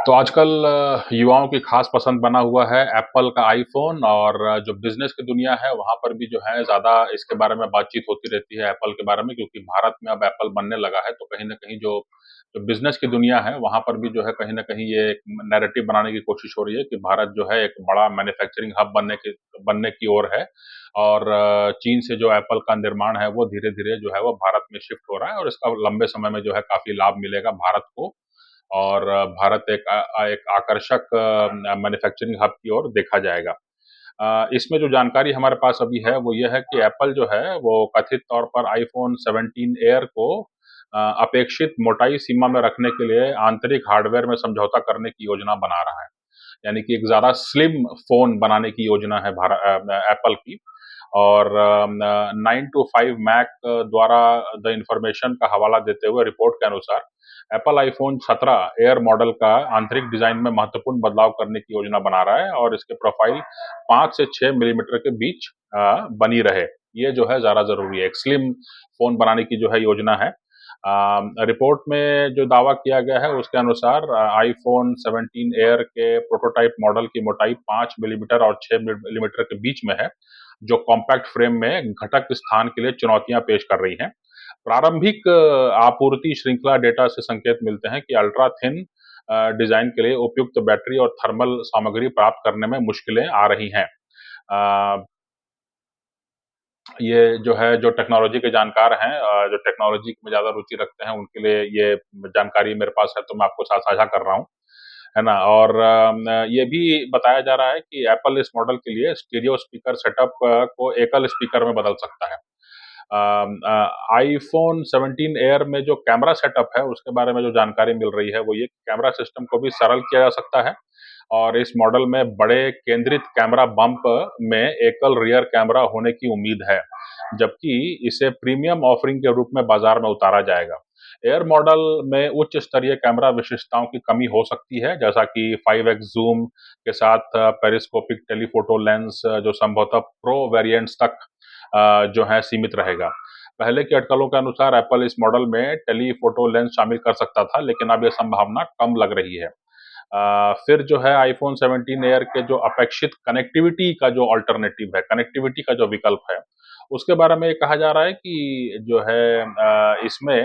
तो आजकल युवाओं की ख़ास पसंद बना हुआ है एप्पल का आईफ़ोन और जो बिज़नेस की दुनिया है, वहाँ पर भी जो है ज़्यादा इसके बारे में बातचीत होती रहती है एप्पल के बारे में क्योंकि भारत में अब एप्पल बनने लगा है, तो कहीं न कहीं जो जो बिज़नेस की दुनिया है, वहाँ पर भी जो है कहीं न कहीं ये एक नैरेटिव बनाने की कोशिश हो रही है कि भारत जो है एक बड़ा मैन्युफैक्चरिंग हब बनने की ओर है और चीन से जो एप्पल का निर्माण है, वो धीरे-धीरे जो है वो भारत में शिफ्ट हो रहा है और इसका लंबे समय में जो है काफ़ी लाभ मिलेगा भारत को और भारत एक आकर्षक मैन्युफैक्चरिंग हब की ओर देखा जाएगा। इसमें जो जानकारी हमारे पास अभी है, वो ये है कि एप्पल जो है, वो कथित तौर पर आईफ़ोन 17 एयर को अपेक्षित मोटाई सीमा में रखने के लिए आंतरिक हार्डवेयर में समझौता करने की योजना बना रहा है। यानी कि एक ज़्यादा स्लिम फ़ोन बनाने की योजना है एप्पल की और 9 टू 5 मैक द्वारा द इन्फॉर्मेशन का हवाला देते हुए रिपोर्ट के अनुसार एप्पल आईफ़ोन 17 एयर मॉडल का आंतरिक डिज़ाइन में महत्वपूर्ण बदलाव करने की योजना बना रहा है और इसके प्रोफ़ाइल 5 से 6 मिलीमीटर के बीच बनी रहे। ये जो है ज़्यादा ज़रूरी है। एक स्लिम फ़ोन बनाने की जो है योजना है। रिपोर्ट में जो दावा किया गया है उसके अनुसार आईफ़ोन 17 एयर के प्रोटोटाइप मॉडल की मोटाई 5 मिलीमीटर और 6 मिलीमीटर के बीच में है, जो कॉम्पैक्ट फ्रेम में घटक स्थान के लिए चुनौतियाँ पेश कर रही हैं। प्रारंभिक आपूर्ति श्रृंखला डेटा से संकेत मिलते हैं कि अल्ट्रा थिन डिज़ाइन के लिए उपयुक्त बैटरी और थर्मल सामग्री प्राप्त करने में मुश्किलें आ रही हैं। अ, ये जो है जो टेक्नोलॉजी के जानकार हैं जो टेक्नोलॉजी में ज़्यादा रुचि रखते हैं उनके लिए ये जानकारी मेरे पास है तो मैं आपको साथ साझा कर रहा हूँ, है ना? और ये भी बताया जा रहा है कि एप्पल इस मॉडल के लिए स्टीरियो स्पीकर सेटअप को एकल स्पीकर में बदल सकता है। आईफ़ोन 17 एयर में जो कैमरा सेटअप है उसके बारे में जो जानकारी मिल रही है वो ये कि कैमरा सिस्टम को भी सरल किया जा सकता है और इस मॉडल में बड़े केंद्रित कैमरा बम्प में एकल रियर कैमरा होने की उम्मीद है, जबकि इसे प्रीमियम ऑफरिंग के रूप में बाजार में उतारा जाएगा। एयर मॉडल में उच्च स्तरीय कैमरा विशेषताओं की कमी हो सकती है, जैसा कि 5x ज़ूम के साथ पेरिस्कोपिक टेलीफोटो लेंस जो संभवतः प्रो वेरिएंट्स तक जो है सीमित रहेगा। पहले की अटकलों के अनुसार एप्पल इस मॉडल में टेलीफोटो लेंस शामिल कर सकता था, लेकिन अब यह संभावना कम लग रही है। फिर जो है आईफ़ोन 17 एयर के जो अपेक्षित कनेक्टिविटी का जो अल्टरनेटिव है, कनेक्टिविटी का जो विकल्प है, उसके बारे में ये कहा जा रहा है कि जो है इसमें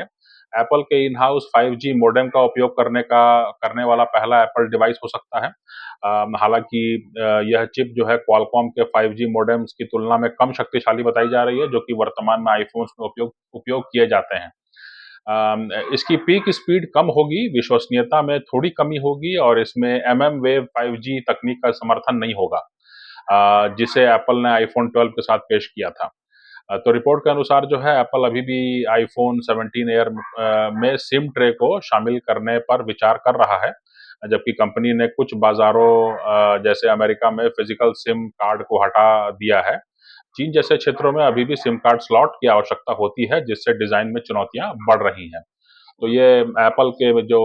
एप्पल के इन हाउस 5G मॉडेम का उपयोग करने वाला पहला एप्पल डिवाइस हो सकता है। हालाँकि यह चिप जो है क्वालकॉम के 5G मॉडेम्स की तुलना में कम शक्तिशाली बताई जा रही है, जो कि वर्तमान में आईफ़ोन्स में उपयोग उपयोग किए जाते हैं। इसकी पीक स्पीड कम होगी, विश्वसनीयता में थोड़ी कमी होगी और इसमें एमएम वेव 5G तकनीक का समर्थन नहीं होगा जिसे एप्पल ने आईफ़ोन 12 के साथ पेश किया था। तो रिपोर्ट के अनुसार जो है एप्पल अभी भी आईफ़ोन 17 एयर में सिम ट्रे को शामिल करने पर विचार कर रहा है, जबकि कंपनी ने कुछ बाज़ारों जैसे अमेरिका में फिज़िकल सिम कार्ड को हटा दिया है। चीन जैसे क्षेत्रों में अभी भी सिम कार्ड स्लॉट की आवश्यकता होती है, जिससे डिज़ाइन में चुनौतियाँ बढ़ रही हैं। तो ये एप्पल के जो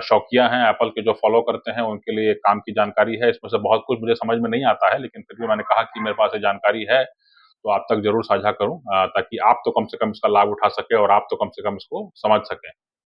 शौकिया हैं, एप्पल के जो फ़ॉलो करते हैं, उनके लिए काम की जानकारी है। इसमें से बहुत कुछ मुझे समझ में नहीं आता है, लेकिन फिर भी मैंने कहा कि मेरे पास ये जानकारी है, तो आप तक ज़रूर साझा करूँ ताकि आप तो कम से कम इसका लाभ उठा सकें और आप तो कम से कम इसको समझ सकें।